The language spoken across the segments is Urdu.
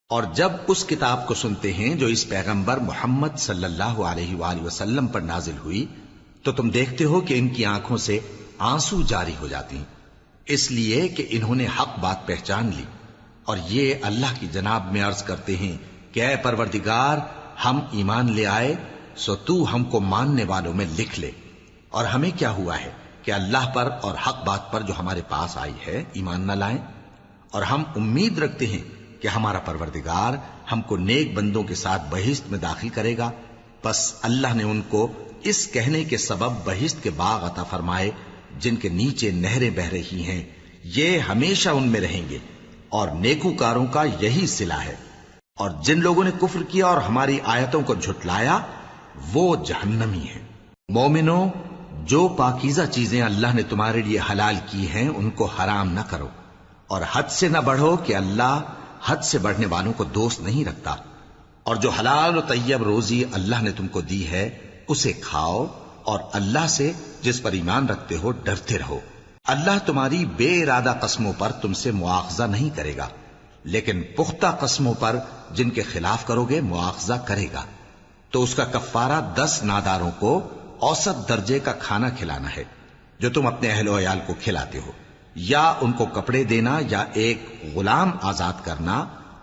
اور جب اس کتاب کو سنتے ہیں جو اس پیغمبر محمد صلی اللہ علیہ وآلہ وسلم پر نازل ہوئی تو تم دیکھتے ہو کہ ان کی آنکھوں سے آنسو جاری ہو جاتی ہیں، اس لیے کہ انہوں نے حق بات پہچان لی، اور یہ اللہ کی جناب میں عرض کرتے ہیں کہ اے پروردگار، ہم ایمان لے آئے سو تو ہم کو ماننے والوں میں لکھ لے، اور ہمیں کیا ہوا ہے کہ اللہ پر اور حق بات پر جو ہمارے پاس آئی ہے ایمان نہ لائیں، اور ہم امید رکھتے ہیں کہ ہمارا پروردگار ہم کو نیک بندوں کے ساتھ بہشت میں داخل کرے گا۔ بس اللہ نے ان کو اس کہنے کے سبب بہشت کے باغ عطا فرمائے جن کے نیچے نہریں بہ رہی ہیں، یہ ہمیشہ ان میں رہیں گے، اور نیکوکاروں کا یہی صلہ ہے۔ اور جن لوگوں نے کفر کیا اور ہماری آیتوں کو جھٹلایا وہ جہنمی ہیں۔ مومنوں، جو پاکیزہ چیزیں اللہ نے تمہارے لیے حلال کی ہیں ان کو حرام نہ کرو، اور حد سے نہ بڑھو کہ اللہ حد سے بڑھنے والوں کو دوست نہیں رکھتا، اور جو حلال و طیب روزی اللہ نے تم کو دی ہے اسے کھاؤ، اور اللہ سے جس پر ایمان رکھتے ہو ڈرتے رہو۔ اللہ تمہاری بے ارادہ قسموں پر تم سے مواخذہ نہیں کرے گا، لیکن پختہ قسموں پر جن کے خلاف کرو گے مواخذہ کرے گا، تو اس کا کفارہ 10 ناداروں کو اوسط درجے کا کھانا کھلانا ہے جو تم اپنے اہل و عیال کو کھلاتے ہو، یا ان کو کپڑے دینا، یا ایک غلام آزاد کرنا،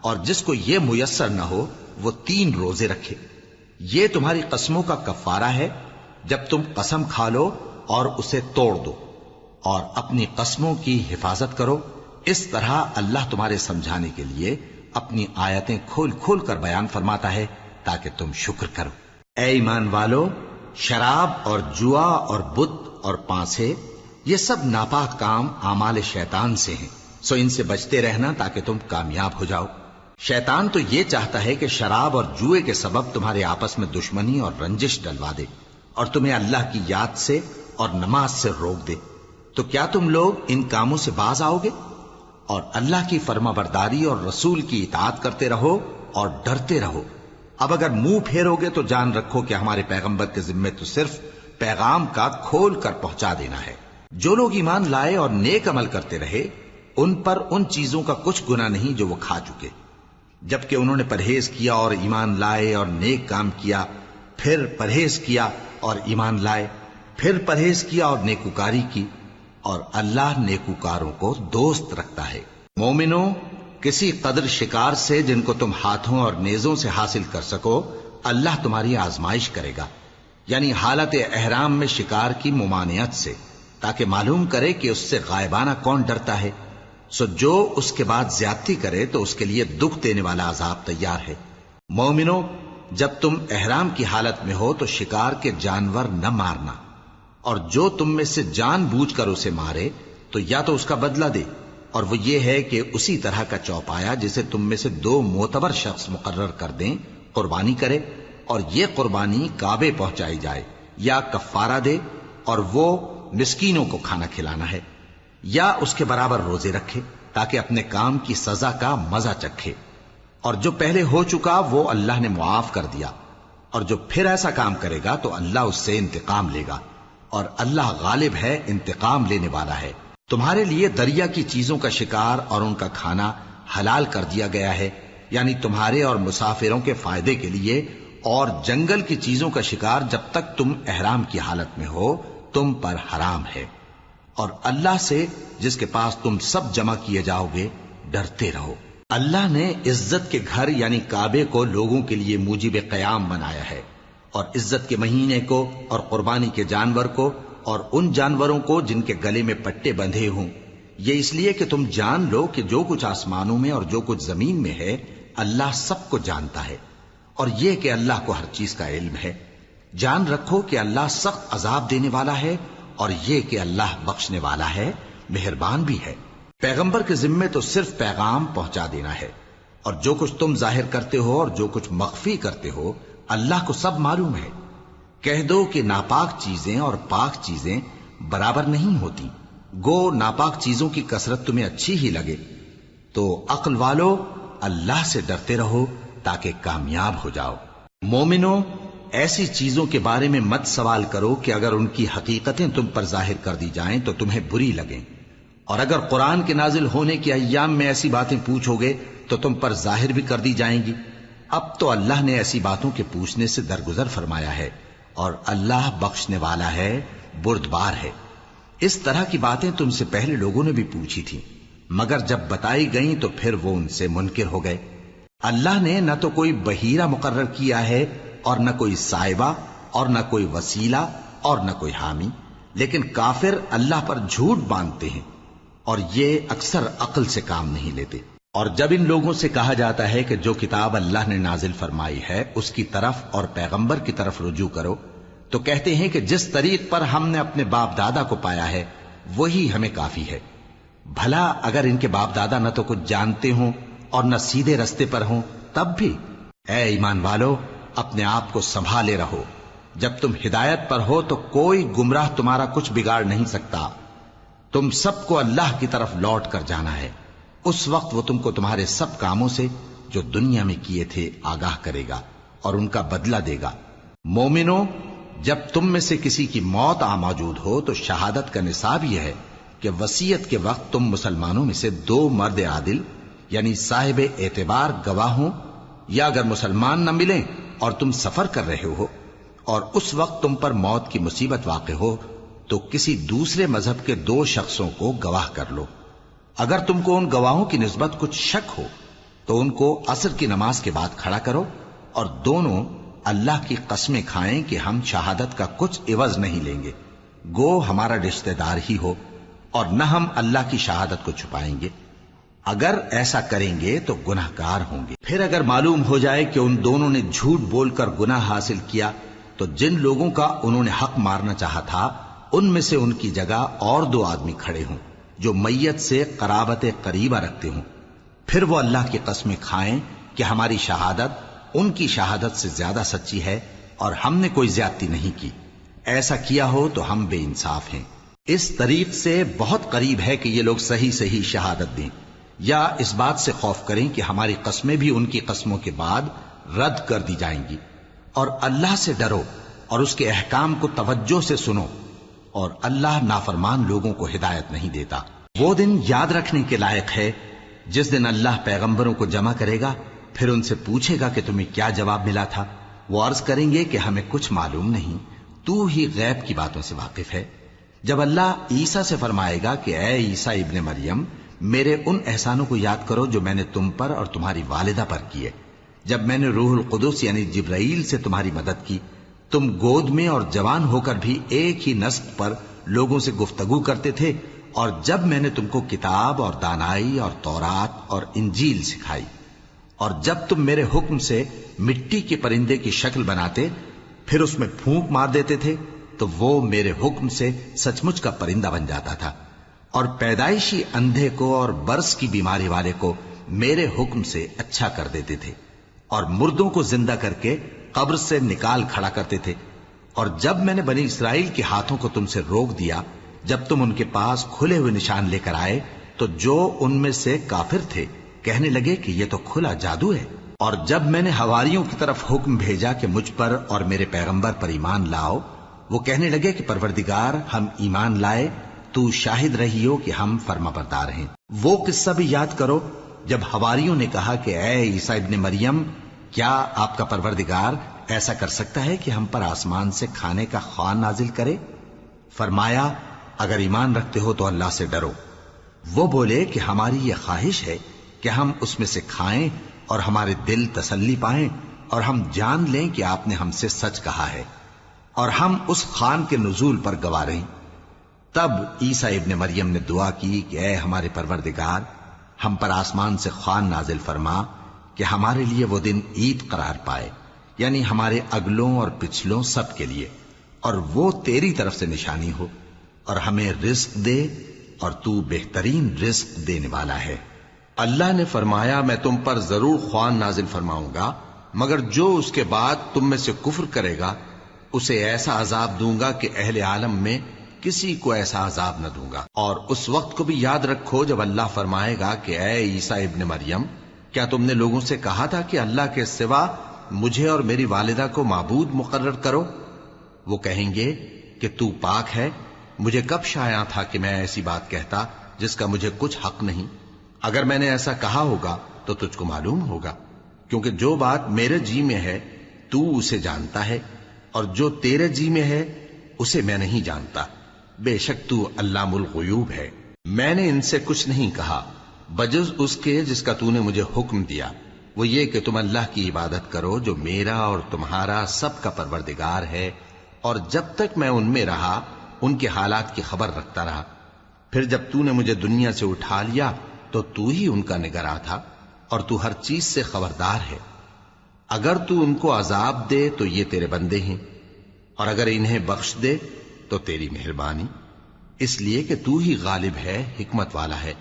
اور جس کو یہ میسر نہ ہو وہ 3 روزے رکھے۔ یہ تمہاری قسموں کا کفارہ ہے جب تم قسم کھا لو اور اسے توڑ دو، اور اپنی قسموں کی حفاظت کرو۔ اس طرح اللہ تمہارے سمجھانے کے لیے اپنی آیتیں کھول کھول کر بیان فرماتا ہے تاکہ تم شکر کرو۔ اے ایمان والو، شراب اور جوا اور بت اور پانسے، یہ سب ناپاک کام اعمال شیطان سے ہیں، سو ان سے بچتے رہنا تاکہ تم کامیاب ہو جاؤ۔ شیطان تو یہ چاہتا ہے کہ شراب اور جوئے کے سبب تمہارے آپس میں دشمنی اور رنجش ڈلوا دے، اور تمہیں اللہ کی یاد سے اور نماز سے روک دے۔ تو کیا تم لوگ ان کاموں سے باز آؤ گے؟ اور اللہ کی فرما برداری اور رسول کی اطاعت کرتے رہو اور ڈرتے رہو۔ اب اگر منہ پھیرو گے تو جان رکھو کہ ہمارے پیغمبر کے ذمے تو صرف پیغام کا کھول کر پہنچا دینا ہے۔ جو لوگ ایمان لائے اور نیک عمل کرتے رہے ان پر ان چیزوں کا کچھ گناہ نہیں جو وہ کھا چکے، جبکہ انہوں نے پرہیز کیا اور ایمان لائے اور نیک کام کیا، پھر پرہیز کیا اور ایمان لائے، پھر پرہیز کیا اور نیکوکاری کی، اور اللہ نیکوکاروں کو دوست رکھتا ہے۔ مومنوں، کسی قدر شکار سے جن کو تم ہاتھوں اور نیزوں سے حاصل کر سکو اللہ تمہاری آزمائش کرے گا، یعنی حالت احرام میں شکار کی ممانعت سے، تاکہ معلوم کرے کہ اس سے غائبانہ کون ڈرتا ہے، سو جو اس کے بعد زیادتی کرے تو اس کے لیے دکھ دینے والا عذاب تیار ہے۔ مومنوں، جب تم احرام کی حالت میں ہو تو شکار کے جانور نہ مارنا، اور جو تم میں سے جان بوجھ کر اسے مارے تو یا تو اس کا بدلہ دے، اور وہ یہ ہے کہ اسی طرح کا چوپایا جسے تم میں سے 2 معتبر شخص مقرر کر دیں قربانی کرے، اور یہ قربانی کعبے پہنچائی جائے، یا کفارہ دے اور وہ مسکینوں کو کھانا کھلانا ہے، یا اس کے برابر روزے رکھے تاکہ اپنے کام کی سزا کا مزہ چکھے، اور جو پہلے ہو چکا وہ اللہ نے معاف کر دیا، اور جو پھر ایسا کام کرے گا تو اللہ اس سے انتقام لے گا، اور اللہ غالب ہے، انتقام لینے والا ہے۔ تمہارے لیے دریا کی چیزوں کا شکار اور ان کا کھانا حلال کر دیا گیا ہے، یعنی تمہارے اور مسافروں کے فائدے کے لیے، اور جنگل کی چیزوں کا شکار جب تک تم احرام کی حالت میں ہو تم پر حرام ہے، اور اللہ سے جس کے پاس تم سب جمع کیے جاؤ گے ڈرتے رہو۔ اللہ نے عزت کے گھر یعنی کعبے کو لوگوں کے لیے موجب قیام بنایا ہے، اور عزت کے مہینے کو اور قربانی کے جانور کو اور ان جانوروں کو جن کے گلے میں پٹے بندھے ہوں، یہ اس لیے کہ تم جان لو کہ جو کچھ آسمانوں میں اور جو کچھ زمین میں ہے اللہ سب کو جانتا ہے، اور یہ کہ اللہ کو ہر چیز کا علم ہے۔ جان رکھو کہ اللہ سخت عذاب دینے والا ہے، اور یہ کہ اللہ بخشنے والا ہے، مہربان بھی ہے۔ پیغمبر کے ذمے تو صرف پیغام پہنچا دینا ہے، اور جو کچھ تم ظاہر کرتے ہو اور جو کچھ مخفی کرتے ہو اللہ کو سب معلوم ہے۔ کہہ دو کہ ناپاک چیزیں اور پاک چیزیں برابر نہیں ہوتی، گو ناپاک چیزوں کی کثرت تمہیں اچھی ہی لگے، تو عقل والو اللہ سے ڈرتے رہو تاکہ کامیاب ہو جاؤ۔ مومنوں، ایسی چیزوں کے بارے میں مت سوال کرو کہ اگر ان کی حقیقتیں تم پر ظاہر کر دی جائیں تو تمہیں بری لگیں، اور اگر قرآن کے نازل ہونے کے ایام میں ایسی باتیں پوچھو گے تو تم پر ظاہر بھی کر دی جائیں گی۔ اب تو اللہ نے ایسی باتوں کے پوچھنے سے درگزر فرمایا ہے، اور اللہ بخشنے والا ہے، بردبار ہے۔ اس طرح کی باتیں تم سے پہلے لوگوں نے بھی پوچھی تھی، مگر جب بتائی گئیں تو پھر وہ ان سے منکر ہو گئے۔ اللہ نے نہ تو کوئی بحیرہ مقرر کیا ہے، اور نہ کوئی سائبہ، اور نہ کوئی وسیلہ، اور نہ کوئی حامی، لیکن کافر اللہ پر جھوٹ باندھتے ہیں، اور یہ اکثر عقل سے کام نہیں لیتے۔ اور جب ان لوگوں سے کہا جاتا ہے کہ جو کتاب اللہ نے نازل فرمائی ہے اس کی طرف اور پیغمبر کی طرف رجوع کرو، تو کہتے ہیں کہ جس طریق پر ہم نے اپنے باپ دادا کو پایا ہے وہی ہمیں کافی ہے۔ بھلا اگر ان کے باپ دادا نہ تو کچھ جانتے ہوں اور نہ سیدھے رستے پر ہوں تب بھی؟ اے ایمان والو، اپنے آپ کو سنبھالے رہو، جب تم ہدایت پر ہو تو کوئی گمراہ تمہارا کچھ بگاڑ نہیں سکتا۔ تم سب کو اللہ کی طرف لوٹ کر جانا ہے، اس وقت وہ تم کو تمہارے سب کاموں سے جو دنیا میں کیے تھے آگاہ کرے گا اور ان کا بدلہ دے گا۔ مومنو، جب تم میں سے کسی کی موت آ موجود ہو تو شہادت کا نصاب یہ ہے کہ وصیت کے وقت تم مسلمانوں میں سے 2 مرد عادل یعنی صاحب اعتبار گواہ ہوں، یا اگر مسلمان نہ ملیں اور تم سفر کر رہے ہو اور اس وقت تم پر موت کی مصیبت واقع ہو تو کسی دوسرے مذہب کے 2 شخصوں کو گواہ کر لو۔ اگر تم کو ان گواہوں کی نسبت کچھ شک ہو تو ان کو عصر کی نماز کے بعد کھڑا کرو، اور دونوں اللہ کی قسمیں کھائیں کہ ہم شہادت کا کچھ عوض نہیں لیں گے، گو ہمارا رشتہ دار ہی ہو، اور نہ ہم اللہ کی شہادت کو چھپائیں گے۔ اگر ایسا کریں گے تو گناہ گار ہوں گے۔ پھر اگر معلوم ہو جائے کہ ان دونوں نے جھوٹ بول کر گناہ حاصل کیا تو جن لوگوں کا انہوں نے حق مارنا چاہا تھا ان میں سے ان کی جگہ اور 2 آدمی کھڑے ہوں جو میت سے قرابت قریبہ رکھتے ہوں، پھر وہ اللہ کی قسمیں کھائیں کہ ہماری شہادت ان کی شہادت سے زیادہ سچی ہے اور ہم نے کوئی زیادتی نہیں کی۔ ایسا کیا ہو تو ہم بے انصاف ہیں۔ اس طریق سے بہت قریب ہے کہ یہ لوگ صحیح صحیح شہادت دیں، یا اس بات سے خوف کریں کہ ہماری قسمیں بھی ان کی قسموں کے بعد رد کر دی جائیں گی۔ اور اللہ سے ڈرو اور اس کے احکام کو توجہ سے سنو، اور اللہ نافرمان لوگوں کو ہدایت نہیں دیتا۔ وہ دن یاد رکھنے کے لائق ہے جس دن اللہ پیغمبروں کو جمع کرے گا، پھر ان سے پوچھے گا کہ تمہیں کیا جواب ملا تھا۔ وہ عرض کریں گے کہ ہمیں کچھ معلوم نہیں، تو ہی غیب کی باتوں سے واقف ہے۔ جب اللہ عیسیٰ سے فرمائے گا کہ اے عیسیٰ ابن مریم، میرے ان احسانوں کو یاد کرو جو میں نے تم پر اور تمہاری والدہ پر کیے، جب میں نے روح القدس یعنی جبرائیل سے تمہاری مدد کی، تم گود میں اور جوان ہو کر بھی ایک ہی نسق پر لوگوں سے گفتگو کرتے تھے، اور جب میں نے تم کو کتاب اور دانائی اور تورات اور انجیل سکھائی، اور جب تم میرے حکم سے مٹی کے پرندے کی شکل بناتے پھر اس میں پھونک مار دیتے تھے تو وہ میرے حکم سے سچ مچ کا پرندہ بن جاتا تھا، اور پیدائشی اندھے کو اور برس کی بیماری والے کو میرے حکم سے اچھا کر دیتے تھے، اور مردوں کو زندہ کر کے قبر سے نکال کھڑا کرتے تھے۔ اور جب میں نے بنی اسرائیل کے ہاتھوں کو تم سے روک دیا جب تم ان کے پاس کھلے ہوئے نشان لے کر آئے تو جو ان میں سے کافر تھے کہنے لگے کہ یہ تو کھلا جادو ہے۔ اور جب میں نے حواریوں کی طرف حکم بھیجا کہ مجھ پر اور میرے پیغمبر پر ایمان لاؤ، وہ کہنے لگے کہ پروردگار، ہم ایمان لائے، تو شاہد رہی ہو کہ ہم فرما بردار ہیں۔ وہ قصہ بھی یاد کرو جب حواریوں نے کہا کہ اے عیسیٰ ابن مریم، کیا آپ کا پروردگار ایسا کر سکتا ہے کہ ہم پر آسمان سے کھانے کا خوان نازل کرے؟ فرمایا، اگر ایمان رکھتے ہو تو اللہ سے ڈرو۔ وہ بولے کہ ہماری یہ خواہش ہے کہ ہم اس میں سے کھائیں اور ہمارے دل تسلی پائیں اور ہم جان لیں کہ آپ نے ہم سے سچ کہا ہے، اور ہم اس خوان کے نزول پر گواہ رہیں۔ تب عیسیٰ ابن مریم نے دعا کی کہ اے ہمارے پروردگار، ہم پر آسمان سے خوان نازل فرما کہ ہمارے لیے وہ دن عید قرار پائے، یعنی ہمارے اگلوں اور پچھلوں سب کے لیے، اور وہ تیری طرف سے نشانی ہو، اور ہمیں رزق دے، اور تو بہترین رزق دینے والا ہے۔ اللہ نے فرمایا، میں تم پر ضرور خوان نازل فرماؤں گا، مگر جو اس کے بعد تم میں سے کفر کرے گا اسے ایسا عذاب دوں گا کہ اہل عالم میں کسی کو ایسا عذاب نہ دوں گا۔ اور اس وقت کو بھی یاد رکھو جب اللہ فرمائے گا کہ اے عیسیٰ ابن مریم، کیا تم نے لوگوں سے کہا تھا کہ اللہ کے سوا مجھے اور میری والدہ کو معبود مقرر کرو؟ وہ کہیں گے کہ تو پاک ہے، مجھے کب شایع تھا کہ میں ایسی بات کہتا جس کا مجھے کچھ حق نہیں۔ اگر میں نے ایسا کہا ہوگا تو تجھ کو معلوم ہوگا، کیونکہ جو بات میرے جی میں ہے تو اسے جانتا ہے، اور جو تیرے جی میں ہے اسے میں نہیں جانتا۔ بے شک تو علام الغیوب ہے۔ میں نے ان سے کچھ نہیں کہا بجز اس کے جس کا تو نے مجھے حکم دیا، وہ یہ کہ تم اللہ کی عبادت کرو جو میرا اور تمہارا سب کا پروردگار ہے، اور جب تک میں ان میں رہا ان کے حالات کی خبر رکھتا رہا۔ پھر جب تو نے مجھے دنیا سے اٹھا لیا تو تو ہی ان کا نگراں تھا، اور تو ہر چیز سے خبردار ہے۔ اگر تو ان کو عذاب دے تو یہ تیرے بندے ہیں، اور اگر انہیں بخش دے تو تیری مہربانی، اس لیے کہ تو ہی غالب ہے، حکمت والا ہے۔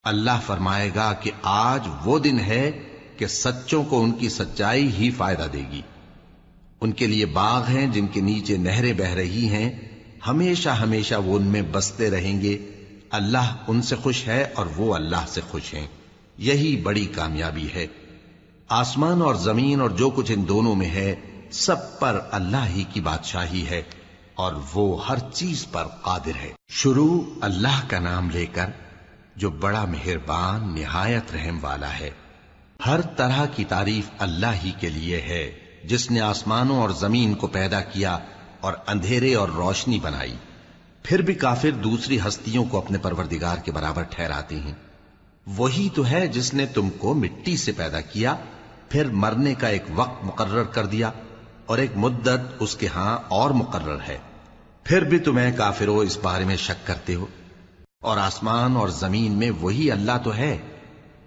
اللہ فرمائے گا کہ آج وہ دن ہے کہ سچوں کو ان کی سچائی ہی فائدہ دے گی۔ ان کے لیے باغ ہیں جن کے نیچے نہریں بہ رہی ہیں، ہمیشہ ہمیشہ وہ ان میں بستے رہیں گے۔ اللہ ان سے خوش ہے اور وہ اللہ سے خوش ہیں، یہی بڑی کامیابی ہے۔ آسمان اور زمین اور جو کچھ ان دونوں میں ہے سب پر اللہ ہی کی بادشاہی ہے، اور وہ ہر چیز پر قادر ہے۔ شروع اللہ کا نام لے کر جو بڑا مہربان نہایت رحم والا ہے۔ ہر طرح کی تعریف اللہ ہی کے لیے ہے، جس نے آسمانوں اور زمین کو پیدا کیا اور اندھیرے اور روشنی بنائی۔ پھر بھی کافر دوسری ہستیوں کو اپنے پروردگار کے برابر ٹھہراتے ہیں۔ وہی تو ہے جس نے تم کو مٹی سے پیدا کیا، پھر مرنے کا ایک وقت مقرر کر دیا، اور ایک مدت اس کے ہاں اور مقرر ہے۔ پھر بھی تمہیں کافروں اس بارے میں شک کرتے ہو، اور آسمان اور زمین میں وہی اللہ تو ہے،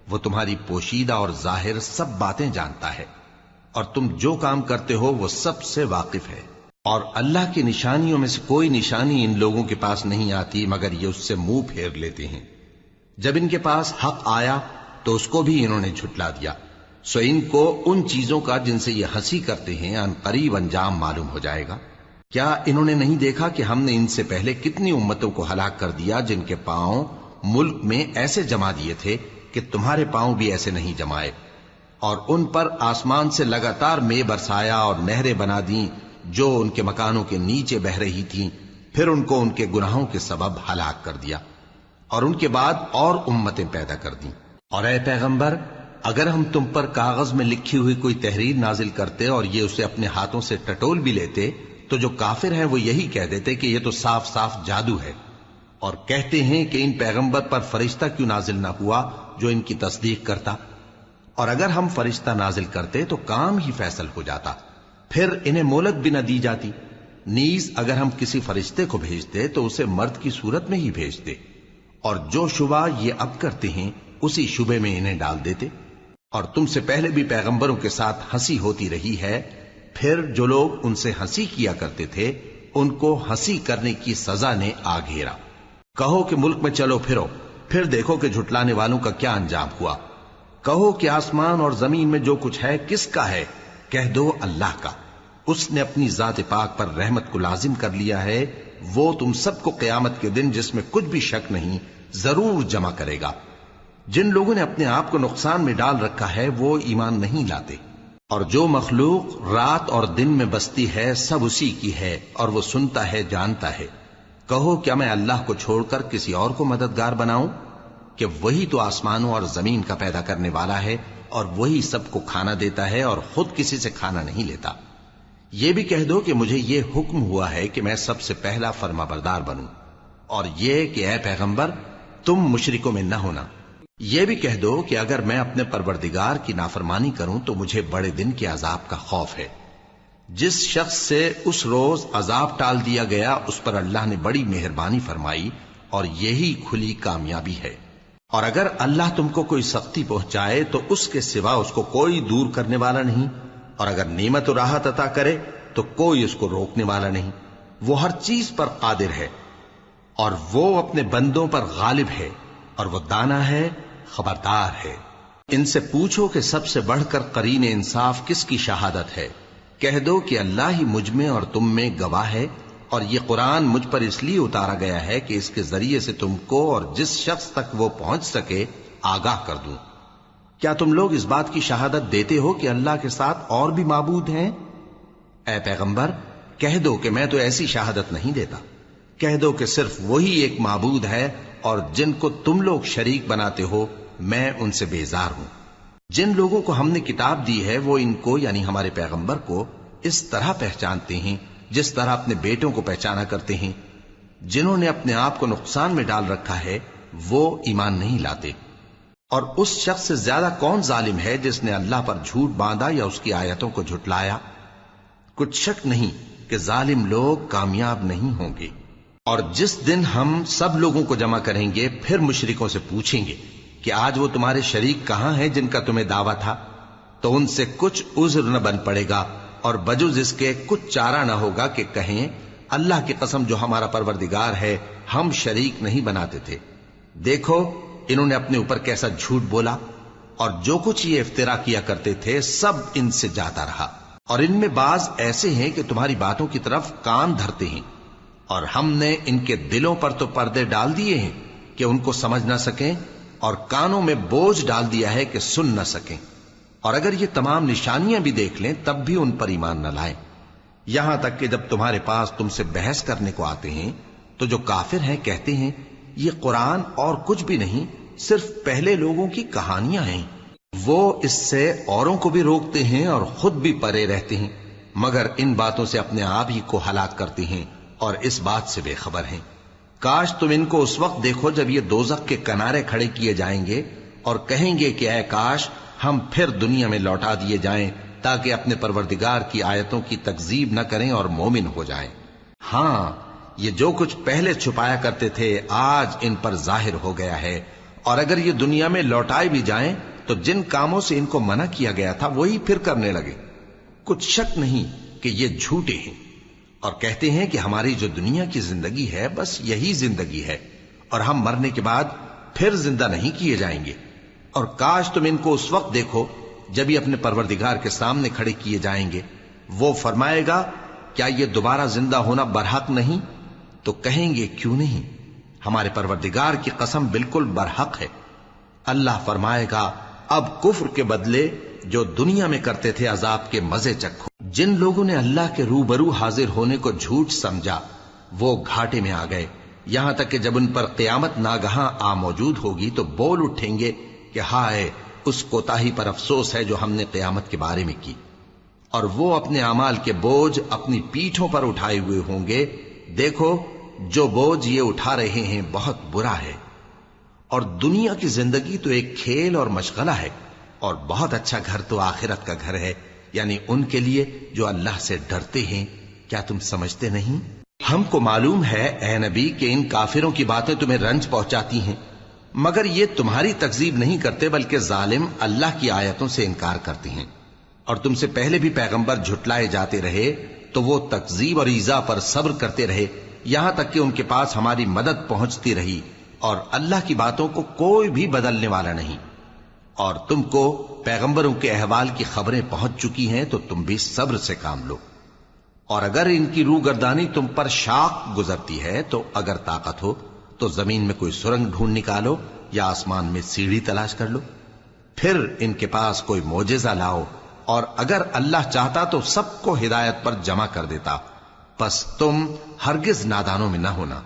وہ تمہاری پوشیدہ اور ظاہر سب باتیں جانتا ہے، اور تم جو کام کرتے ہو وہ سب سے واقف ہے۔ اور اللہ کی نشانیوں میں سے کوئی نشانی ان لوگوں کے پاس نہیں آتی مگر یہ اس سے منہ پھیر لیتے ہیں۔ جب ان کے پاس حق آیا تو اس کو بھی انہوں نے جھٹلا دیا، سو ان کو ان چیزوں کا جن سے یہ ہنسی کرتے ہیں ان قریب انجام معلوم ہو جائے گا۔ کیا انہوں نے نہیں دیکھا کہ ہم نے ان سے پہلے کتنی امتوں کو ہلاک کر دیا جن کے پاؤں ملک میں ایسے جما دیے تھے کہ تمہارے پاؤں بھی ایسے نہیں جمائے، اور ان پر آسمان سے لگاتار مے برسایا اور نہریں بنا دیں جو ان کے مکانوں کے نیچے بہ رہی تھیں، پھر ان کو ان کے گناہوں کے سبب ہلاک کر دیا، اور ان کے بعد اور امتیں پیدا کر دیں۔ اور اے پیغمبر، اگر ہم تم پر کاغذ میں لکھی ہوئی کوئی تحریر نازل کرتے اور یہ اسے اپنے ہاتھوں سے ٹٹول بھی لیتے تو جو کافر ہیں وہ یہی کہہ دیتے کہ یہ تو صاف صاف جادو ہے، اور کہتے ہیں کہ ان پیغمبر پر فرشتہ کیوں نازل نہ ہوا جو ان کی تصدیق کرتا، اور اگر ہم فرشتہ نازل کرتے تو کام ہی فیصل ہو جاتا، پھر انہیں مہلت بھی نہ دی جاتی۔ نیز اگر ہم کسی فرشتے کو بھیجتے تو اسے مرد کی صورت میں ہی بھیجتے، اور جو شبہ یہ اب کرتے ہیں اسی شبے میں انہیں ڈال دیتے۔ اور تم سے پہلے بھی پیغمبروں کے ساتھ ہنسی ہوتی رہی ہے، پھر جو لوگ ان سے ہنسی کیا کرتے تھے ان کو ہنسی کرنے کی سزا نے آ گھیرا۔ کہو کہ ملک میں چلو پھرو، پھر دیکھو کہ جھٹلانے والوں کا کیا انجام ہوا۔ کہو کہ آسمان اور زمین میں جو کچھ ہے کس کا ہے؟ کہہ دو اللہ کا۔ اس نے اپنی ذات پاک پر رحمت کو لازم کر لیا ہے، وہ تم سب کو قیامت کے دن جس میں کچھ بھی شک نہیں ضرور جمع کرے گا۔ جن لوگوں نے اپنے آپ کو نقصان میں ڈال رکھا ہے وہ ایمان نہیں لاتے، اور جو مخلوق رات اور دن میں بستی ہے سب اسی کی ہے، اور وہ سنتا ہے جانتا ہے۔ کہو کیا میں اللہ کو چھوڑ کر کسی اور کو مددگار بناؤں؟ کہ وہی تو آسمانوں اور زمین کا پیدا کرنے والا ہے، اور وہی سب کو کھانا دیتا ہے اور خود کسی سے کھانا نہیں لیتا۔ یہ بھی کہہ دو کہ مجھے یہ حکم ہوا ہے کہ میں سب سے پہلا فرما بردار بنوں، اور یہ کہ اے پیغمبر تم مشرکوں میں نہ ہونا۔ یہ بھی کہہ دو کہ اگر میں اپنے پروردگار کی نافرمانی کروں تو مجھے بڑے دن کے عذاب کا خوف ہے۔ جس شخص سے اس روز عذاب ٹال دیا گیا اس پر اللہ نے بڑی مہربانی فرمائی، اور یہی کھلی کامیابی ہے۔ اور اگر اللہ تم کو کوئی سختی پہنچائے تو اس کے سوا اس کو کوئی دور کرنے والا نہیں، اور اگر نعمت و راحت عطا کرے تو کوئی اس کو روکنے والا نہیں۔ وہ ہر چیز پر قادر ہے، اور وہ اپنے بندوں پر غالب ہے، اور وہ دانا ہے، خبردار ہے۔ ان سے پوچھو کہ سب سے بڑھ کر قرین انصاف کس کی شہادت ہے؟ کہہ دو کہ اللہ ہی مجھ میں اور تم میں گواہ ہے، اور یہ قرآن مجھ پر اس لیے اتارا گیا ہے کہ اس کے ذریعے سے تم کو اور جس شخص تک وہ پہنچ سکے آگاہ کر دوں۔ کیا تم لوگ اس بات کی شہادت دیتے ہو کہ اللہ کے ساتھ اور بھی معبود ہیں؟ اے پیغمبر کہہ دو کہ میں تو ایسی شہادت نہیں دیتا۔ کہہ دو کہ صرف وہی ایک معبود ہے، اور جن کو تم لوگ شریک بناتے ہو میں ان سے بیزار ہوں۔ جن لوگوں کو ہم نے کتاب دی ہے وہ ان کو یعنی ہمارے پیغمبر کو اس طرح پہچانتے ہیں جس طرح اپنے بیٹوں کو پہچانا کرتے ہیں. جنہوں نے اپنے آپ کو نقصان میں ڈال رکھا ہے وہ ایمان نہیں لاتے. اور اس شخص سے زیادہ کون ظالم ہے جس نے اللہ پر جھوٹ باندھا یا اس کی آیتوں کو جھٹلایا؟ کچھ شک نہیں کہ ظالم لوگ کامیاب نہیں ہوں گے. اور جس دن ہم سب لوگوں کو جمع کریں گے پھر مشرکوں سے پوچھیں گے کہ آج وہ تمہارے شریک کہاں ہیں جن کا تمہیں دعویٰ تھا؟ تو ان سے کچھ عذر نہ بن پڑے گا اور بجز اس کے کچھ چارہ نہ ہوگا کہ کہیں اللہ کی قسم جو ہمارا پروردگار ہے ہم شریک نہیں بناتے تھے. دیکھو انہوں نے اپنے اوپر کیسا جھوٹ بولا اور جو کچھ یہ افترا کیا کرتے تھے سب ان سے جاتا رہا. اور ان میں بعض ایسے ہیں کہ تمہاری باتوں کی طرف کان دھرتے ہیں اور ہم نے ان کے دلوں پر تو پردے ڈال دیے ہیں کہ ان کو سمجھ نہ سکیں اور کانوں میں بوجھ ڈال دیا ہے کہ سن نہ سکیں. اور اگر یہ تمام نشانیاں بھی دیکھ لیں تب بھی ان پر ایمان نہ لائیں. یہاں تک کہ جب تمہارے پاس تم سے بحث کرنے کو آتے ہیں تو جو کافر ہیں کہتے ہیں یہ قرآن اور کچھ بھی نہیں صرف پہلے لوگوں کی کہانیاں ہیں. وہ اس سے اوروں کو بھی روکتے ہیں اور خود بھی پرے رہتے ہیں مگر ان باتوں سے اپنے آپ ہی کو ہلاک کرتے ہیں اور اس بات سے بے خبر ہیں. کاش تم ان کو اس وقت دیکھو جب یہ دوزخ کے کنارے کھڑے کیے جائیں گے اور کہیں گے کہ اے کاش ہم پھر دنیا میں لوٹا دیے جائیں تاکہ اپنے پروردگار کی آیتوں کی تکذیب نہ کریں اور مومن ہو جائیں. ہاں یہ جو کچھ پہلے چھپایا کرتے تھے آج ان پر ظاہر ہو گیا ہے. اور اگر یہ دنیا میں لوٹائے بھی جائیں تو جن کاموں سے ان کو منع کیا گیا تھا وہی پھر کرنے لگے. کچھ شک نہیں کہ یہ جھوٹے ہیں اور کہتے ہیں کہ ہماری جو دنیا کی زندگی ہے بس یہی زندگی ہے اور ہم مرنے کے بعد پھر زندہ نہیں کیے جائیں گے. اور کاش تم ان کو اس وقت دیکھو جب یہ اپنے پروردگار کے سامنے کھڑے کیے جائیں گے. وہ فرمائے گا کیا یہ دوبارہ زندہ ہونا برحق نہیں؟ تو کہیں گے کیوں نہیں، ہمارے پروردگار کی قسم بالکل برحق ہے. اللہ فرمائے گا اب کفر کے بدلے جو دنیا میں کرتے تھے عذاب کے مزے چکھو. جن لوگوں نے اللہ کے روبرو حاضر ہونے کو جھوٹ سمجھا وہ گھاٹے میں آ گئے، یہاں تک کہ جب ان پر قیامت ناگہاں آ موجود ہوگی تو بول اٹھیں گے کہ ہائے اس کوتاہی پر افسوس ہے جو ہم نے قیامت کے بارے میں کی. اور وہ اپنے اعمال کے بوجھ اپنی پیٹھوں پر اٹھائے ہوئے ہوں گے. دیکھو جو بوجھ یہ اٹھا رہے ہیں بہت برا ہے. اور دنیا کی زندگی تو ایک کھیل اور مشغلہ ہے اور بہت اچھا گھر تو آخرت کا گھر ہے، یعنی ان کے لیے جو اللہ سے ڈرتے ہیں. کیا تم سمجھتے نہیں؟ ہم کو معلوم ہے اے نبی کہ ان کافروں کی باتیں تمہیں رنج پہنچاتی ہیں مگر یہ تمہاری تکذیب نہیں کرتے بلکہ ظالم اللہ کی آیتوں سے انکار کرتے ہیں. اور تم سے پہلے بھی پیغمبر جھٹلائے جاتے رہے تو وہ تکذیب اور ایذا پر صبر کرتے رہے یہاں تک کہ ان کے پاس ہماری مدد پہنچتی رہی اور اللہ کی باتوں کو کوئی بھی بدلنے والا نہیں. اور تم کو پیغمبروں کے احوال کی خبریں پہنچ چکی ہیں تو تم بھی صبر سے کام لو. اور اگر ان کی روگردانی تم پر شاق گزرتی ہے تو اگر طاقت ہو تو زمین میں کوئی سرنگ ڈھونڈ نکالو یا آسمان میں سیڑھی تلاش کر لو، پھر ان کے پاس کوئی معجزہ لاؤ. اور اگر اللہ چاہتا تو سب کو ہدایت پر جمع کر دیتا، پس تم ہرگز نادانوں میں نہ ہونا.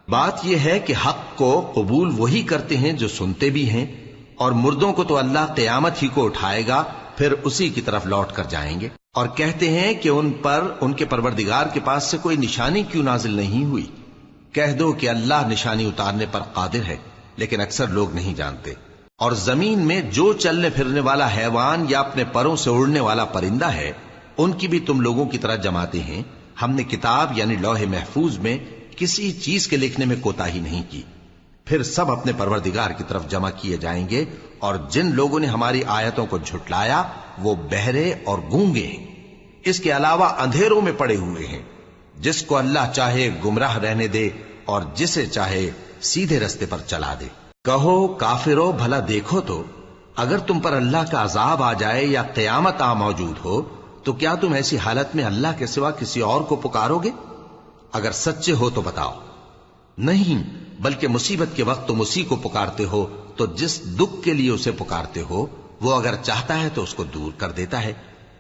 بات یہ ہے کہ حق کو قبول وہی کرتے ہیں جو سنتے بھی ہیں، اور مردوں کو تو اللہ قیامت ہی کو اٹھائے گا پھر اسی کی طرف لوٹ کر جائیں گے. اور کہتے ہیں کہ ان پر ان کے پروردگار کے پاس سے کوئی نشانی کیوں نازل نہیں ہوئی؟ کہہ دو کہ اللہ نشانی اتارنے پر قادر ہے لیکن اکثر لوگ نہیں جانتے. اور زمین میں جو چلنے پھرنے والا حیوان یا اپنے پروں سے اڑنے والا پرندہ ہے ان کی بھی تم لوگوں کی طرح جماتے ہیں. ہم نے کتاب یعنی لوح محفوظ میں کسی چیز کے لکھنے میں کوتاہی نہیں کی. پھر سب اپنے پروردگار کی طرف جمع کیے جائیں گے. اور جن لوگوں نے ہماری آیتوں کو جھٹلایا وہ بہرے اور گونگے ہیں، اس کے علاوہ اندھیروں میں پڑے ہوئے ہیں. جس کو اللہ چاہے گمراہ رہنے دے اور جسے چاہے سیدھے رستے پر چلا دے. کہو کافرو بھلا دیکھو تو اگر تم پر اللہ کا عذاب آ جائے یا قیامت آ موجود ہو تو کیا تم ایسی حالت میں اللہ کے سوا کسی اور کو پکارو گے؟ اگر سچے ہو تو بتاؤ. نہیں، بلکہ مصیبت کے وقت تم اسی کو پکارتے ہو تو جس دکھ کے لیے اسے پکارتے ہو وہ اگر چاہتا ہے تو اس کو دور کر دیتا ہے.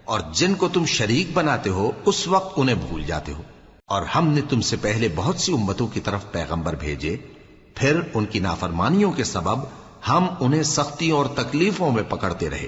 اور جن کو تم شریک بناتے ہو اس وقت انہیں بھول جاتے ہو. اور ہم نے تم سے پہلے بہت سی امتوں کی طرف پیغمبر بھیجے، پھر ان کی نافرمانیوں کے سبب ہم انہیں سختیوں اور تکلیفوں میں پکڑتے رہے.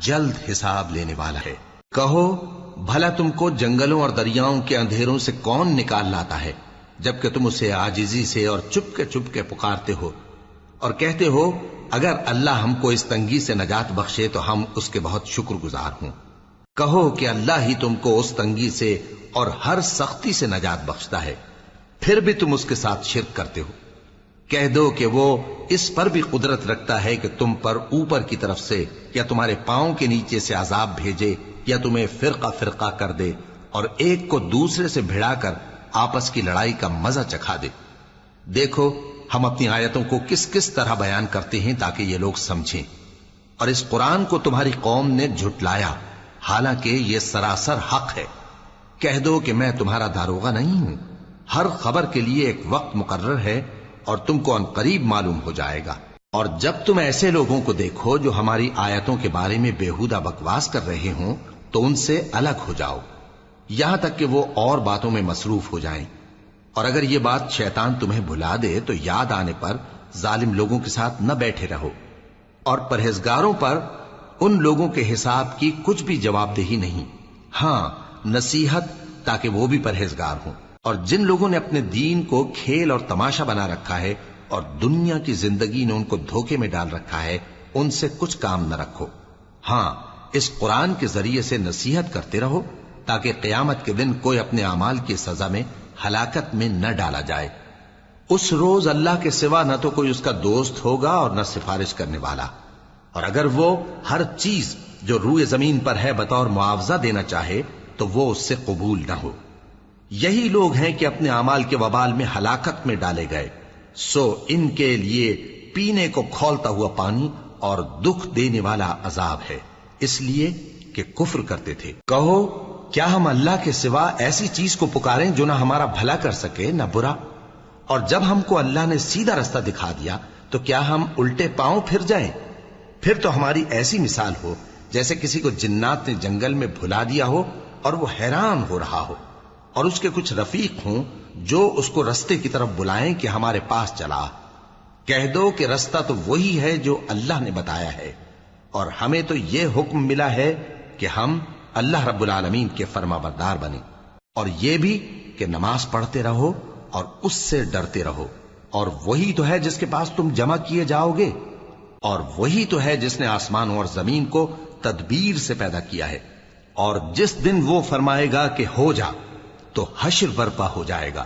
جلد حساب لینے والا ہے۔ کہو بھلا تم کو جنگلوں اور دریاؤں کے اندھیروں سے کون نکال لاتا ہے جبکہ تم اسے عاجزی سے اور چپ کے پکارتے ہو اور کہتے ہو اگر اللہ ہم کو اس تنگی سے نجات بخشے تو ہم اس کے بہت شکر گزار ہوں۔ کہو کہ اللہ ہی تم کو اس تنگی سے اور ہر سختی سے نجات بخشتا ہے، پھر بھی تم اس کے ساتھ شرک کرتے ہو۔ کہہ دو کہ وہ اس پر بھی قدرت رکھتا ہے کہ تم پر اوپر کی طرف سے یا تمہارے پاؤں کے نیچے سے عذاب بھیجے یا تمہیں فرقہ فرقہ کر دے اور ایک کو دوسرے سے بھڑا کر آپس کی لڑائی کا مزہ چکھا دے۔ دیکھو ہم اپنی آیتوں کو کس کس طرح بیان کرتے ہیں تاکہ یہ لوگ سمجھیں، اور اس قرآن کو تمہاری قوم نے جھٹلایا حالانکہ یہ سراسر حق ہے۔ کہہ دو کہ میں تمہارا داروغہ نہیں ہوں، ہر خبر کے لیے ایک وقت مقرر ہے اور تم کو ان قریب معلوم ہو جائے گا۔ اور جب تم ایسے لوگوں کو دیکھو جو ہماری آیتوں کے بارے میں بےہودہ بکواس کر رہے ہوں تو ان سے الگ ہو جاؤ یہاں تک کہ وہ اور باتوں میں مصروف ہو جائیں، اور اگر یہ بات شیطان تمہیں بھلا دے تو یاد آنے پر ظالم لوگوں کے ساتھ نہ بیٹھے رہو، اور پرہیزگاروں پر ان لوگوں کے حساب کی کچھ بھی جواب دہی نہیں، ہاں نصیحت تاکہ وہ بھی پرہیزگار ہوں۔ اور جن لوگوں نے اپنے دین کو کھیل اور تماشا بنا رکھا ہے اور دنیا کی زندگی نے ان کو دھوکے میں ڈال رکھا ہے، ان سے کچھ کام نہ رکھو، ہاں اس قرآن کے ذریعے سے نصیحت کرتے رہو تاکہ قیامت کے دن کوئی اپنے اعمال کی سزا میں ہلاکت میں نہ ڈالا جائے۔ اس روز اللہ کے سوا نہ تو کوئی اس کا دوست ہوگا اور نہ سفارش کرنے والا، اور اگر وہ ہر چیز جو روئے زمین پر ہے بطور معاوضہ دینا چاہے تو وہ اس سے قبول نہ ہو۔ یہی لوگ ہیں کہ اپنے اعمال کے وبال میں ہلاکت میں ڈالے گئے، سو ان کے لیے پینے کو کھولتا ہوا پانی اور دکھ دینے والا عذاب ہے، اس لیے کہ کفر کرتے تھے۔ کہو کیا ہم اللہ کے سوا ایسی چیز کو پکاریں جو نہ ہمارا بھلا کر سکے نہ برا؟ اور جب ہم کو اللہ نے سیدھا رستہ دکھا دیا تو کیا ہم الٹے پاؤں پھر جائیں؟ پھر تو ہماری ایسی مثال ہو جیسے کسی کو جنات نے جنگل میں بھلا دیا ہو اور وہ حیران ہو رہا ہو، اور اس کے کچھ رفیق ہوں جو اس کو رستے کی طرف بلائیں کہ ہمارے پاس چلا۔ کہہ دو کہ رستہ تو وہی ہے جو اللہ نے بتایا ہے، اور ہمیں تو یہ حکم ملا ہے کہ ہم اللہ رب العالمین کے فرما بردار بنیں، اور یہ بھی کہ نماز پڑھتے رہو اور اس سے ڈرتے رہو، اور وہی تو ہے جس کے پاس تم جمع کیے جاؤ گے، اور وہی تو ہے جس نے آسمانوں اور زمین کو تدبیر سے پیدا کیا ہے، اور جس دن وہ فرمائے گا کہ ہو جا تو حشر برپا ہو جائے گا،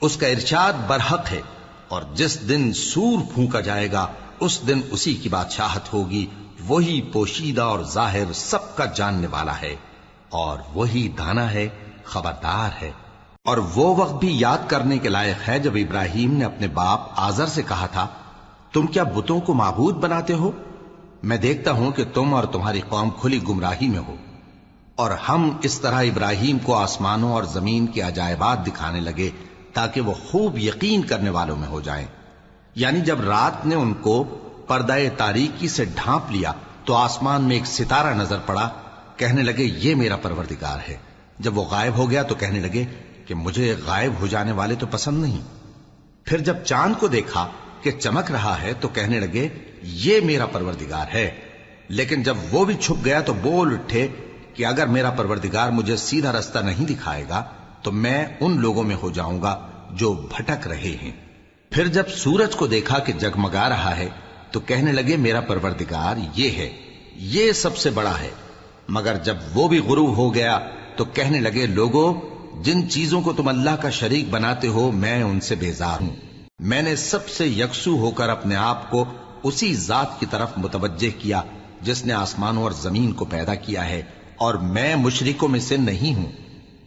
اس کا ارشاد برحق ہے، اور جس دن سور پھونکا جائے گا اس دن اسی کی بادشاہت ہوگی، وہی پوشیدہ اور ظاہر سب کا جاننے والا ہے، اور وہی دانا ہے خبردار ہے۔ اور وہ وقت بھی یاد کرنے کے لائق ہے جب ابراہیم نے اپنے باپ آزر سے کہا تھا تم کیا بتوں کو معبود بناتے ہو؟ میں دیکھتا ہوں کہ تم اور تمہاری قوم کھلی گمراہی میں ہو۔ اور ہم اس طرح ابراہیم کو آسمانوں اور زمین کے عجائبات دکھانے لگے تاکہ وہ خوب یقین کرنے والوں میں ہو جائیں۔ یعنی جب رات نے ان کو پردہ تاریکی سے ڈھانپ لیا تو آسمان میں ایک ستارہ نظر پڑا، کہنے لگے یہ میرا پروردگار ہے۔ جب وہ غائب ہو گیا تو کہنے لگے کہ مجھے غائب ہو جانے والے تو پسند نہیں۔ پھر جب چاند کو دیکھا کہ چمک رہا ہے تو کہنے لگے یہ میرا پروردگار ہے۔ لیکن جب وہ بھی چھپ گیا تو بول اٹھے کہ اگر میرا پروردگار مجھے سیدھا رستہ نہیں دکھائے گا تو میں ان لوگوں میں ہو جاؤں گا جو بھٹک رہے ہیں۔ پھر جب سورج کو دیکھا کہ جگمگا رہا ہے تو کہنے لگے میرا پروردگار یہ ہے، یہ سب سے بڑا ہے۔ مگر جب وہ بھی غروب ہو گیا تو کہنے لگے لوگو جن چیزوں کو تم اللہ کا شریک بناتے ہو میں ان سے بیزار ہوں۔ میں نے سب سے یکسو ہو کر اپنے آپ کو اسی ذات کی طرف متوجہ کیا جس نے آسمانوں اور زمین کو پیدا کیا ہے، اور میں مشرکوں میں سے نہیں ہوں۔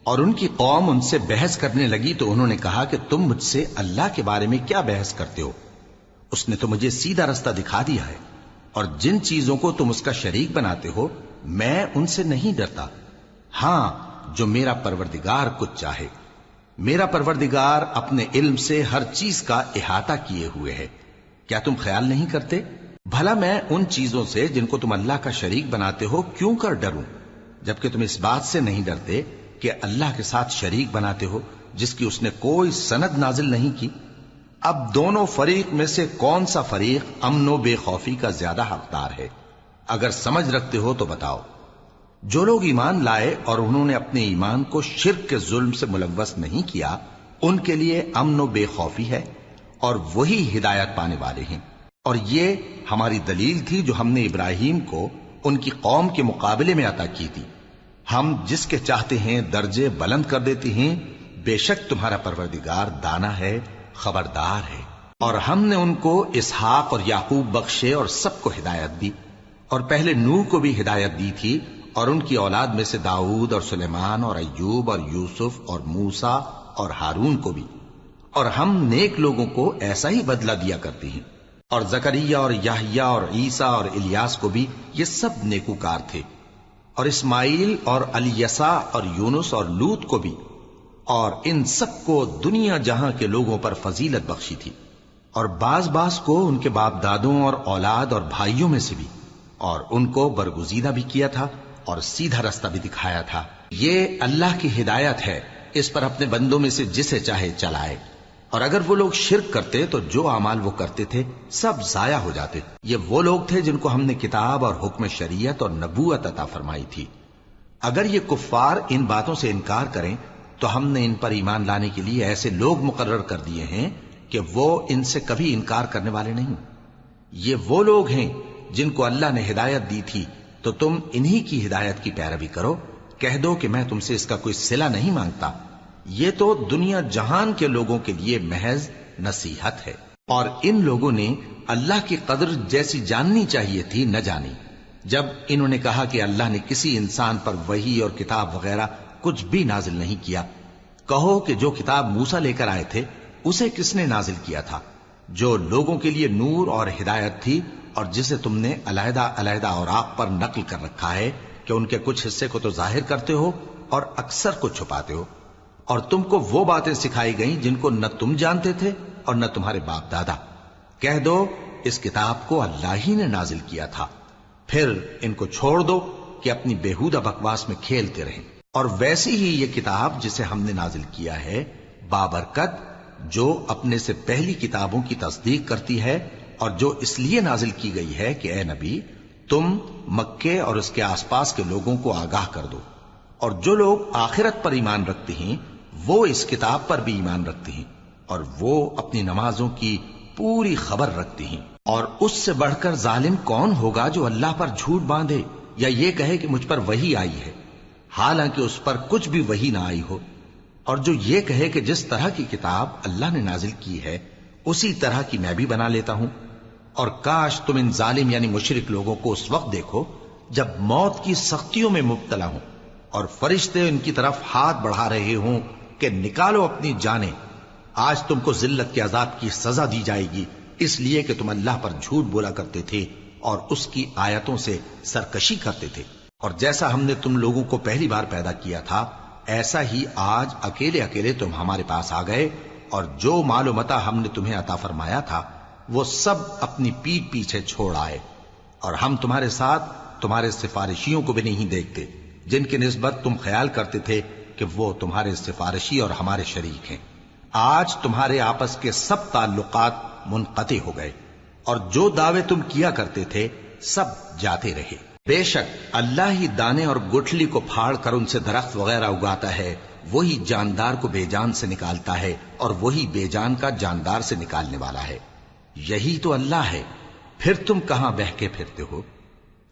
اور ان کی قوم ان سے بحث کرنے لگی تو انہوں نے کہا کہ تم مجھ سے اللہ کے بارے میں کیا بحث کرتے ہو؟ اس نے تو مجھے سیدھا رستہ دکھا دیا ہے، اور جن چیزوں کو تم اس کا شریک بناتے ہو میں ان سے نہیں ڈرتا، ہاں جو میرا پروردگار کچھ چاہے۔ میرا پروردگار اپنے علم سے ہر چیز کا احاطہ کیے ہوئے ہے۔ کیا تم خیال نہیں کرتے؟ بھلا میں ان چیزوں سے جن کو تم اللہ کا شریک بناتے ہو کیوں کر ڈروں، جبکہ تم اس بات سے نہیں ڈرتے کہ اللہ کے ساتھ شریک بناتے ہو جس کی اس نے کوئی سند نازل نہیں کی۔ اب دونوں فریق میں سے کون سا فریق امن و بے خوفی کا زیادہ حقدار ہے؟ اگر سمجھ رکھتے ہو تو بتاؤ۔ جو لوگ ایمان لائے اور انہوں نے اپنے ایمان کو شرک کے ظلم سے ملوث نہیں کیا، ان کے لیے امن و بے خوفی ہے اور وہی ہدایت پانے والے ہیں۔ اور یہ ہماری دلیل تھی جو ہم نے ابراہیم کو ان کی قوم کے مقابلے میں عطا کی تھی۔ ہم جس کے چاہتے ہیں درجے بلند کر دیتے ہیں، بے شک تمہارا پروردگار دانا ہے، خبردار ہے۔ اور ہم نے ان کو اسحاق اور یعقوب بخشے اور سب کو ہدایت دی، اور پہلے نوح کو بھی ہدایت دی تھی، اور ان کی اولاد میں سے داؤد اور سلیمان اور ایوب اور یوسف اور موسیٰ اور ہارون کو بھی، اور ہم نیک لوگوں کو ایسا ہی بدلہ دیا کرتے ہیں۔ اور زکریا اور یحییٰ اور عیسیٰ اور الیاس کو بھی، یہ سب نیکوکار تھے، اور اسماعیل اور الیسع اور یونس اور لوط کو بھی، اور ان سب کو دنیا جہاں کے لوگوں پر فضیلت بخشی تھی، اور بعض کو ان کے باپ دادوں اور اولاد اور بھائیوں میں سے بھی، اور ان کو برگزیدہ بھی کیا تھا اور سیدھا رستہ بھی دکھایا تھا۔ یہ اللہ کی ہدایت ہے، اس پر اپنے بندوں میں سے جسے چاہے چلائے۔ اور اگر وہ لوگ شرک کرتے تو جو اعمال وہ کرتے تھے سب ضائع ہو جاتے۔ یہ وہ لوگ تھے جن کو ہم نے کتاب اور حکم شریعت اور نبوت عطا فرمائی تھی۔ اگر یہ کفار ان باتوں سے انکار کریں تو ہم نے ان پر ایمان لانے کے لیے ایسے لوگ مقرر کر دیے ہیں کہ وہ ان سے کبھی انکار کرنے والے نہیں۔ یہ وہ لوگ ہیں جن کو اللہ نے ہدایت دی تھی، تو تم انہی کی ہدایت کی پیروی کرو۔ کہہ دو کہ میں تم سے اس کا کوئی صلہ نہیں مانگتا، یہ تو دنیا جہان کے لوگوں کے لیے محض نصیحت ہے۔ اور ان لوگوں نے اللہ کی قدر جیسی جاننی چاہیے تھی نہ جانی، جب انہوں نے کہا کہ اللہ نے کسی انسان پر وحی اور کتاب وغیرہ کچھ بھی نازل نہیں کیا۔ کہو کہ جو کتاب موسیٰ لے کر آئے تھے اسے کس نے نازل کیا تھا، جو لوگوں کے لیے نور اور ہدایت تھی، اور جسے تم نے علیحدہ علیحدہ اوراق پر نقل کر رکھا ہے کہ ان کے کچھ حصے کو تو ظاہر کرتے ہو اور اکثر کو چھپاتے ہو۔ اور تم کو وہ باتیں سکھائی گئیں جن کو نہ تم جانتے تھے اور نہ تمہارے باپ دادا۔ کہہ دو اس کتاب کو اللہ ہی نے نازل کیا تھا، پھر ان کو چھوڑ دو کہ اپنی بیہودہ بکواس میں کھیلتے رہیں۔ اور ویسی ہی یہ کتاب جسے ہم نے نازل کیا ہے بابرکت، جو اپنے سے پہلی کتابوں کی تصدیق کرتی ہے، اور جو اس لیے نازل کی گئی ہے کہ اے نبی تم مکے اور اس کے آس پاس کے لوگوں کو آگاہ کر دو، اور جو لوگ آخرت پر ایمان رکھتے ہیں وہ اس کتاب پر بھی ایمان رکھتے ہیں، اور وہ اپنی نمازوں کی پوری خبر رکھتے ہیں۔ اور اس سے بڑھ کر ظالم کون ہوگا جو اللہ پر جھوٹ باندھے یا یہ کہے کہ مجھ پر وحی آئی ہے، حالانکہ اس پر کچھ بھی وحی نہ آئی ہو، اور جو یہ کہے کہ جس طرح کی کتاب اللہ نے نازل کی ہے اسی طرح کی میں بھی بنا لیتا ہوں۔ اور کاش تم ان ظالم یعنی مشرک لوگوں کو اس وقت دیکھو جب موت کی سختیوں میں مبتلا ہوں اور فرشتے ان کی طرف ہاتھ بڑھا رہے ہوں کہ نکالو اپنی جانیں، آج تم کو ذلت کے عذاب کی سزا دی جائے گی، اس لیے کہ تم اللہ پر جھوٹ بولا کرتے تھے اور اس کی آیتوں سے سرکشی کرتے تھے۔ اور جیسا ہم نے تم لوگوں کو پہلی بار پیدا کیا تھا ایسا ہی آج اکیلے اکیلے تم ہمارے پاس آ گئے، اور جو مال و متاع ہم نے تمہیں عطا فرمایا تھا وہ سب اپنی پیٹھ پیچھے چھوڑ آئے، اور ہم تمہارے ساتھ تمہارے سفارشیوں کو بھی نہیں دیکھتے جن کی نسبت تم خیال کرتے تھے کہ وہ تمہارے سفارشی اور ہمارے شریک ہیں۔ آج تمہارے آپس کے سب تعلقات منقطع ہو گئے، اور جو دعوے تم کیا کرتے تھے سب جاتے رہے۔ بے شک اللہ ہی دانے اور گٹھلی کو پھاڑ کر ان سے درخت وغیرہ اگاتا ہے، وہی جاندار کو بے جان سے نکالتا ہے اور وہی بے جان کا جاندار سے نکالنے والا ہے۔ یہی تو اللہ ہے، پھر تم کہاں بہکے پھرتے ہو؟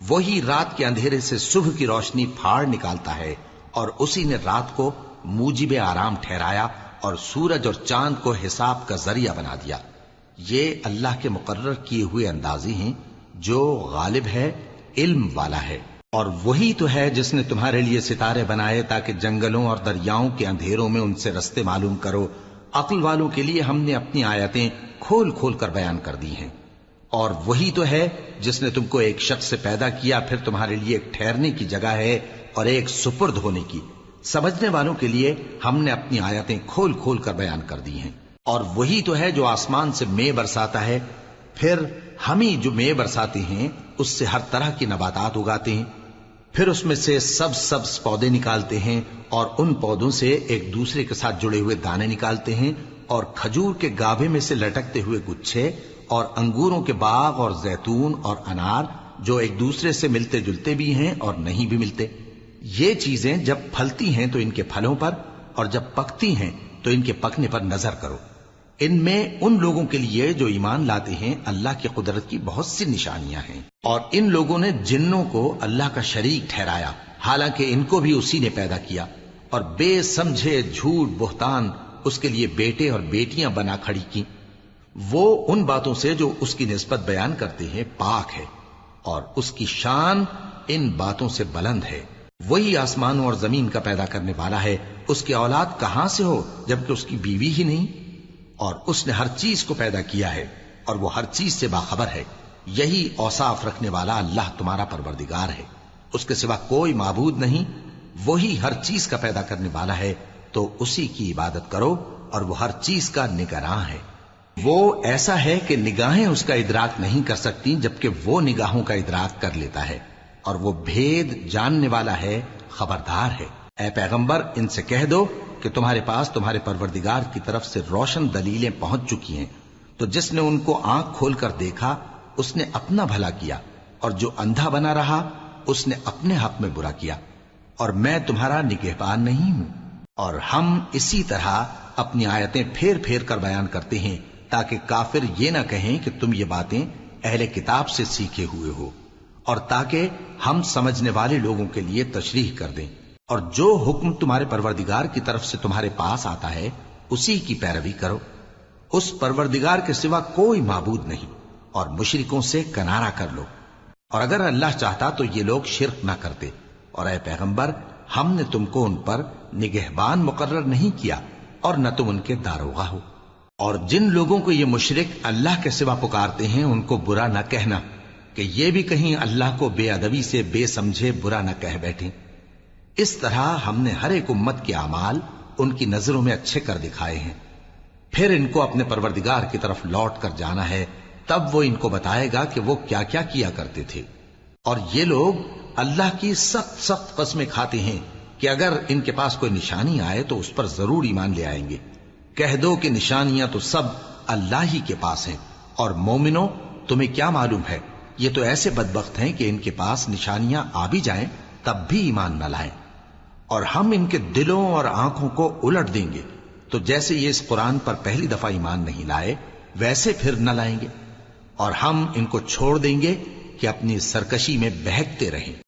وہی رات کے اندھیرے سے صبح کی روشنی پھاڑ نکالتا ہے، اور اسی نے رات کو موجب آرام ٹھہرایا اور سورج اور چاند کو حساب کا ذریعہ بنا دیا۔ یہ اللہ کے مقرر کیے ہوئے اندازے ہیں، جو غالب ہے، علم والا ہے۔ اور وہی تو ہے جس نے تمہارے لیے ستارے بنائے تاکہ جنگلوں اور دریاؤں کے اندھیروں میں ان سے رستے معلوم کرو۔ عقل والوں کے لیے ہم نے اپنی آیتیں کھول کھول کر بیان کر دی ہیں۔ اور وہی تو ہے جس نے تم کو ایک شخص سے پیدا کیا، پھر تمہارے لیے ایک ٹھہرنے کی جگہ ہے اور ایک سپرد ہونے کی۔ سمجھنے والوں کے لیے ہم نے اپنی آیتیں کھول کھول کر بیان کر دی ہیں۔ اور وہی تو ہے جو آسمان سے مے برساتا ہے، پھر ہم ہی جو مے برساتے ہیں اس سے ہر طرح کی نباتات اگاتے ہیں، پھر اس میں سے سبز پودے نکالتے ہیں، اور ان پودوں سے ایک دوسرے کے ساتھ جڑے ہوئے دانے نکالتے ہیں، اور کھجور کے گابھے میں سے لٹکتے ہوئے گچھے، اور انگوروں کے باغ اور زیتون اور انار جو ایک دوسرے سے ملتے جلتے بھی ہیں اور نہیں بھی ملتے۔ یہ چیزیں جب پھلتی ہیں تو ان کے پھلوں پر، اور جب پکتی ہیں تو ان کے پکنے پر نظر کرو۔ ان میں ان لوگوں کے لیے جو ایمان لاتے ہیں اللہ کی قدرت کی بہت سی نشانیاں ہیں، اور ان لوگوں نے جنوں کو اللہ کا شریک ٹھہرایا، حالانکہ ان کو بھی اسی نے پیدا کیا، اور بے سمجھے جھوٹ بہتان اس کے لیے بیٹے اور بیٹیاں بنا کھڑی کی۔ وہ ان باتوں سے جو اس کی نسبت بیان کرتے ہیں پاک ہے، اور اس کی شان ان باتوں سے بلند ہے۔ وہی آسمانوں اور زمین کا پیدا کرنے والا ہے، اس کی اولاد کہاں سے ہو جبکہ اس کی بیوی ہی نہیں؟ اور اس نے ہر چیز کو پیدا کیا ہے، اور وہ ہر چیز سے باخبر ہے۔ یہی اوصاف رکھنے والا اللہ تمہارا پروردگار ہے، اس کے سوا کوئی معبود نہیں۔ وہی ہر چیز کا پیدا کرنے والا ہے، تو اسی کی عبادت کرو، اور وہ ہر چیز کا نگراں ہے۔ وہ ایسا ہے کہ نگاہیں اس کا ادراک نہیں کر سکتی، جبکہ وہ نگاہوں کا ادراک کر لیتا ہے، اور وہ بھید جاننے والا ہے، خبردار ہے۔ اے پیغمبر، ان سے کہہ دو کہ تمہارے پاس تمہارے پروردگار کی طرف سے روشن دلیلیں پہنچ چکی ہیں، تو جس نے ان کو آنکھ کھول کر دیکھا اس نے اپنا بھلا کیا، اور جو اندھا بنا رہا اس نے اپنے حق میں برا کیا، اور میں تمہارا نگہبان نہیں ہوں۔ اور ہم اسی طرح اپنی آیتیں پھیر پھیر کر بیان کرتے ہیں تاکہ کافر یہ نہ کہیں کہ تم یہ باتیں اہل کتاب سے سیکھے ہوئے ہو، اور تاکہ ہم سمجھنے والے لوگوں کے لیے تشریح کر دیں۔ اور جو حکم تمہارے پروردگار کی طرف سے تمہارے پاس آتا ہے اسی کی پیروی کرو۔ اس پروردگار کے سوا کوئی معبود نہیں، اور مشرکوں سے کنارہ کر لو۔ اور اگر اللہ چاہتا تو یہ لوگ شرک نہ کرتے، اور اے پیغمبر ہم نے تم کو ان پر نگہبان مقرر نہیں کیا، اور نہ تم ان کے داروغہ ہو۔ اور جن لوگوں کو یہ مشرک اللہ کے سوا پکارتے ہیں ان کو برا نہ کہنا، کہ یہ بھی کہیں اللہ کو بے ادبی سے بے سمجھے برا نہ کہہ بیٹھیں۔ اس طرح ہم نے ہر ایک امت کے اعمال ان کی نظروں میں اچھے کر دکھائے ہیں، پھر ان کو اپنے پروردگار کی طرف لوٹ کر جانا ہے، تب وہ ان کو بتائے گا کہ وہ کیا کیا کیا کرتے تھے۔ اور یہ لوگ اللہ کی سخت سخت قسمیں کھاتے ہیں کہ اگر ان کے پاس کوئی نشانی آئے تو اس پر ضرور ایمان لے آئیں گے۔ کہہ دو کہ نشانیاں تو سب اللہ ہی کے پاس ہیں، اور مومنوں تمہیں کیا معلوم ہے، یہ تو ایسے بدبخت ہیں کہ ان کے پاس نشانیاں آ بھی جائیں تب بھی ایمان نہ لائیں، اور ہم ان کے دلوں اور آنکھوں کو الٹ دیں گے، تو جیسے یہ اس قرآن پر پہلی دفعہ ایمان نہیں لائے ویسے پھر نہ لائیں گے، اور ہم ان کو چھوڑ دیں گے کہ اپنی سرکشی میں بہکتے رہیں۔